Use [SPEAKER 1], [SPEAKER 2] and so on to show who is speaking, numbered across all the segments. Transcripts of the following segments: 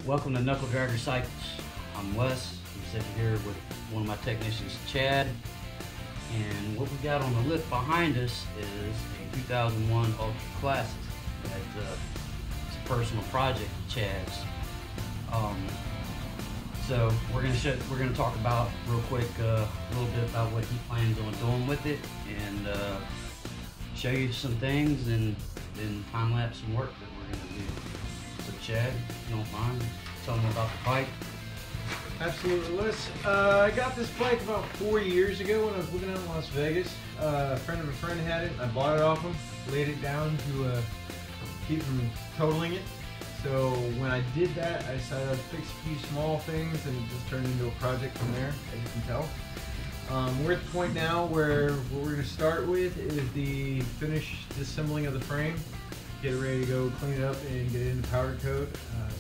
[SPEAKER 1] Welcome to Knuckle Dragger Cycles. I'm Wes. I'm sitting here with one of my technicians, Chad. And what we got on the lift behind us is a 2001 Ultra Classic. It's a personal project of Chad's. So we're gonna talk about real quick a little bit about what he plans on doing with it, and show you some things, and then time lapse some work that we're gonna do. So Chad, if you don't mind, tell me about the bike.
[SPEAKER 2] Absolutely, Wes. I got this bike about 4 years ago when I was living out in Las Vegas. A friend of a friend had it. I bought it off him, laid it down to keep from totaling it. So when I did that, I decided I'd fix a few small things and it just turned into a project from there, as you can tell. We're at the point now where what we're going to start with is the finished disassembling of the frame. Get it ready to go clean it up and get it into powder coat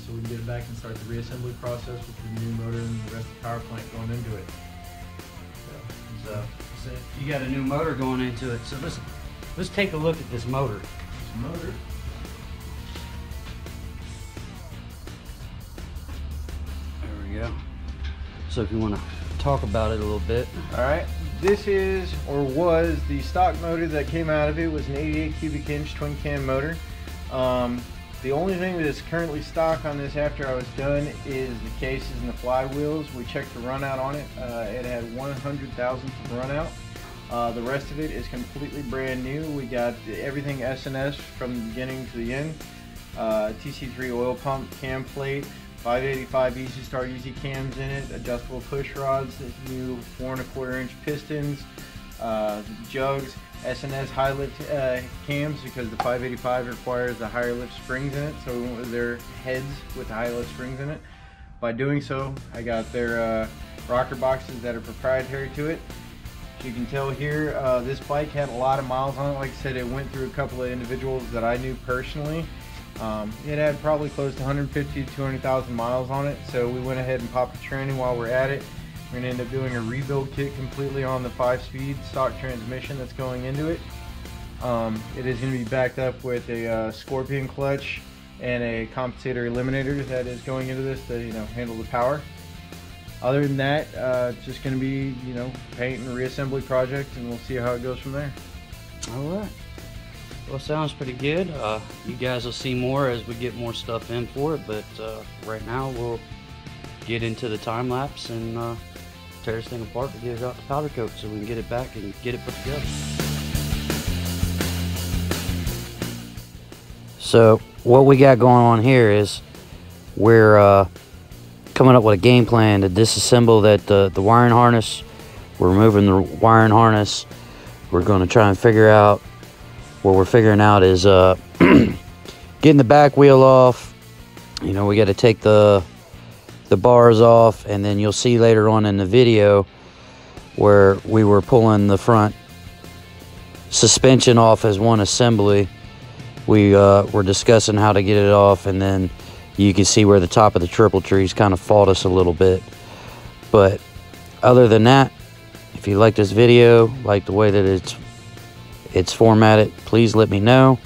[SPEAKER 2] so we can get it back and start the reassembly process with the new motor and the rest of the power plant going into it.
[SPEAKER 1] So you got a new motor going into it. So let's take a look at this motor. There we go. So if you want to talk about it a little bit.
[SPEAKER 2] Alright, this is, or was, the stock motor that came out of it. Was an 88 cubic inch twin cam motor. The only thing that is currently stock on this after I was done is the cases and the flywheels. We checked the run out on it. It had 100,000th of run out. The rest of it is completely brand new. We got everything S&S from the beginning to the end. TC3 oil pump, cam plate, 585 Easy Start Easy cams in it, adjustable push rods, new 4 1/4 inch pistons, jugs, S&S high lift cams because the 585 requires the higher lift springs in it, so we went with their heads with the high lift springs in it. By doing so, I got their rocker boxes that are proprietary to it. As you can tell here, this bike had a lot of miles on it. Like I said, it went through a couple of individuals that I knew personally. It had probably close to 150 to 200,000 miles on it, so we went ahead and popped the training while we're at it. We're going to end up doing a rebuild kit completely on the 5-speed stock transmission that's going into it. It is going to be backed up with a Scorpion clutch and a compensator eliminator that is going into this to handle the power. Other than that, it's just going to be paint and reassembly project, and we'll see how it goes from there.
[SPEAKER 1] Alright. Well, sounds pretty good. You guys will see more as we get more stuff in for it, but right now we'll get into the time lapse and tear this thing apart to get it out the powder coat so we can get it back and get it put together. So what we got going on here is we're coming up with a game plan to disassemble the wiring harness. We're removing the wiring harness. We're going to try and figure out what we're figuring out is getting the back wheel off. We got to take the bars off, and then you'll see later on in the video where we were pulling the front suspension off as one assembly. We were discussing how to get it off, and then you can see where the top of the triple trees kind of fought us a little bit. But other than that, if you like this video, like the way that it's formatted, please let me know.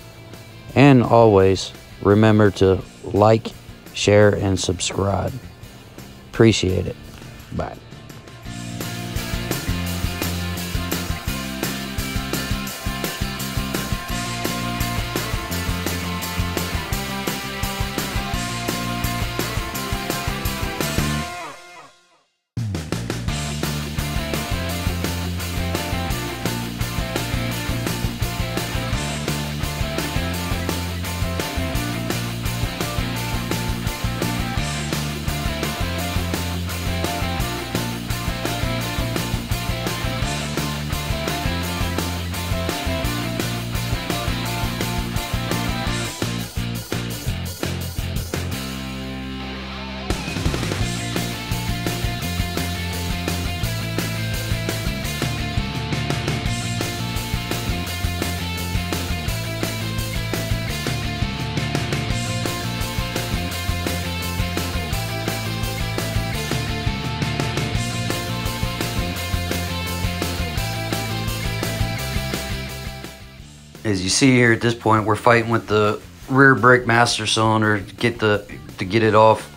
[SPEAKER 1] And always remember to like, share, and subscribe. Appreciate it. Bye. As you see here at this point, we're fighting with the rear brake master cylinder to get it off.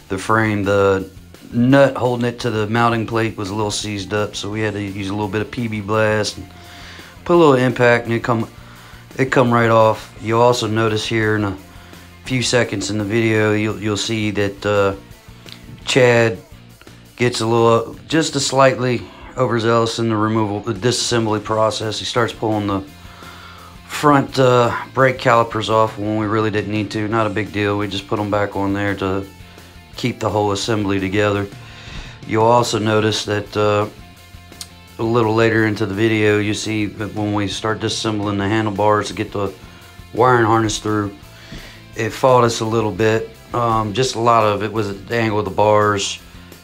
[SPEAKER 1] the frame. The nut holding it to the mounting plate was a little seized up, so we had to use a little bit of PB blast and put a little impact, and it come right off. You'll also notice here in a few seconds in the video, you'll see that Chad gets just a slightly overzealous in the disassembly process. He starts pulling the front brake calipers off when we really didn't need to. Not a big deal. We just put them back on there to keep the whole assembly together. You'll also notice that a little later into the video, you see that when we start disassembling the handlebars to get the wiring harness through, it fought us a little bit. Just a lot of it was at the angle of the bars.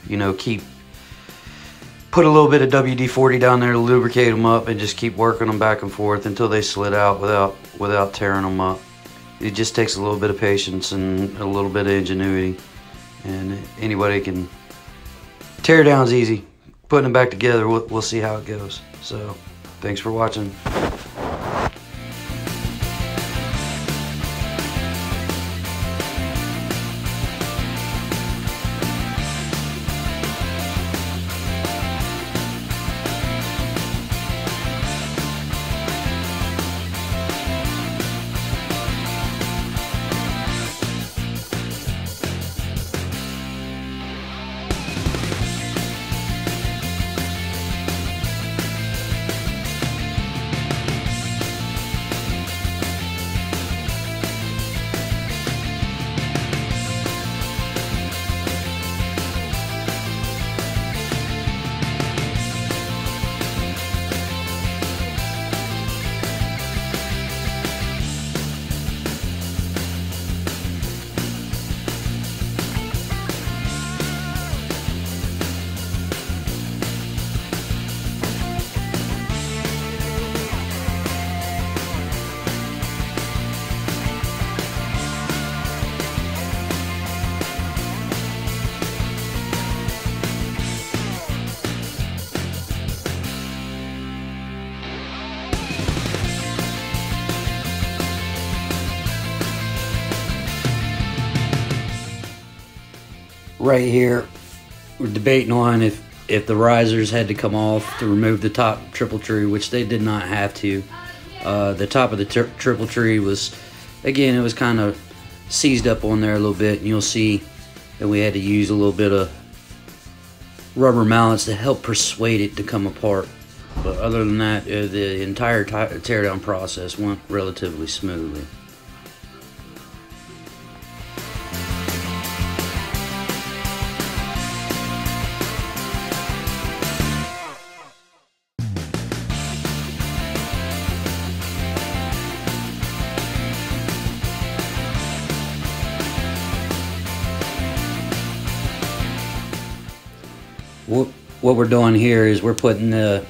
[SPEAKER 1] You know, put a little bit of WD-40 down there to lubricate them up, and just keep working them back and forth until they slid out without tearing them up. It just takes a little bit of patience and a little bit of ingenuity, and anybody can. Tear down's easy. Putting them back together, we'll see how it goes. So, thanks for watching. Right here, we're debating on if the risers had to come off to remove the top triple tree, which they did not have to. The top of the triple tree was, again, it was kind of seized up on there a little bit, and you'll see that we had to use a little bit of rubber mallets to help persuade it to come apart. But other than that, the entire teardown process went relatively smoothly. What we're doing here is we're putting the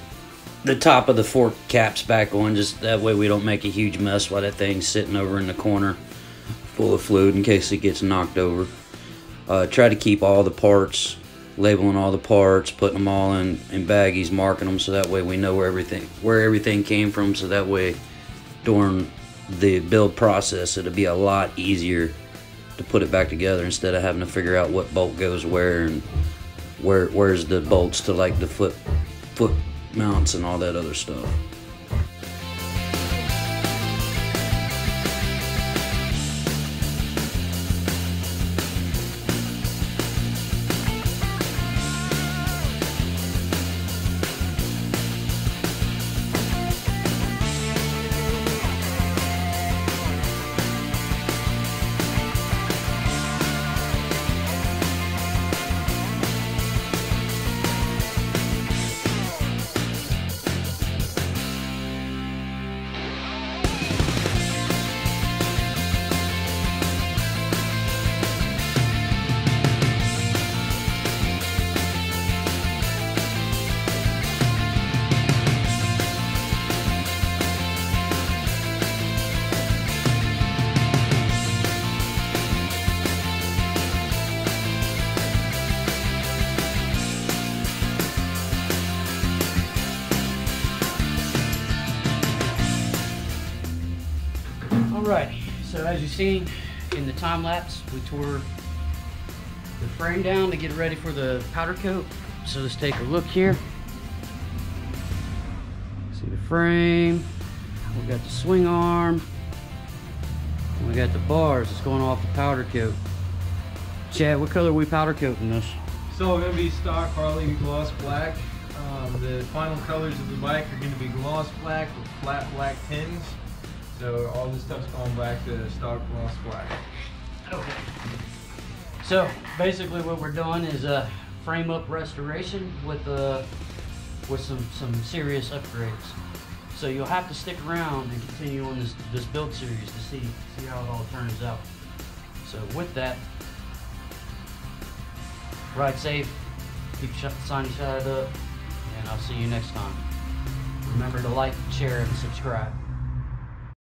[SPEAKER 1] top of the fork caps back on, just that way we don't make a huge mess while that thing's sitting over in the corner full of fluid in case it gets knocked over. Try to keep all the parts, labeling all the parts, putting them all in baggies, marking them, so that way we know where everything came from, so that way during the build process it'll be a lot easier to put it back together instead of having to figure out what bolt goes where and where's the bolts to like the foot mounts and all that other stuff.
[SPEAKER 3] Alright, so as you've seen in the time lapse, we tore
[SPEAKER 1] the frame down to get it ready for the powder coat. So let's take a look here. See the frame. We got the swing arm. And we got the bars that's going off the powder coat. Chad, what color are we powder coating this?
[SPEAKER 2] So going to be stock Harley gloss black. The final colors of the bike are going to be gloss black with flat black tins. So all this stuff's going back to stock gloss black.
[SPEAKER 1] Okay. So basically what we're doing is a frame up restoration with some serious upgrades. So you'll have to stick around and continue on this build series to see how it all turns out. So with that, ride safe, keep the sunny side up, and I'll see you next time. Remember to like, share, and subscribe.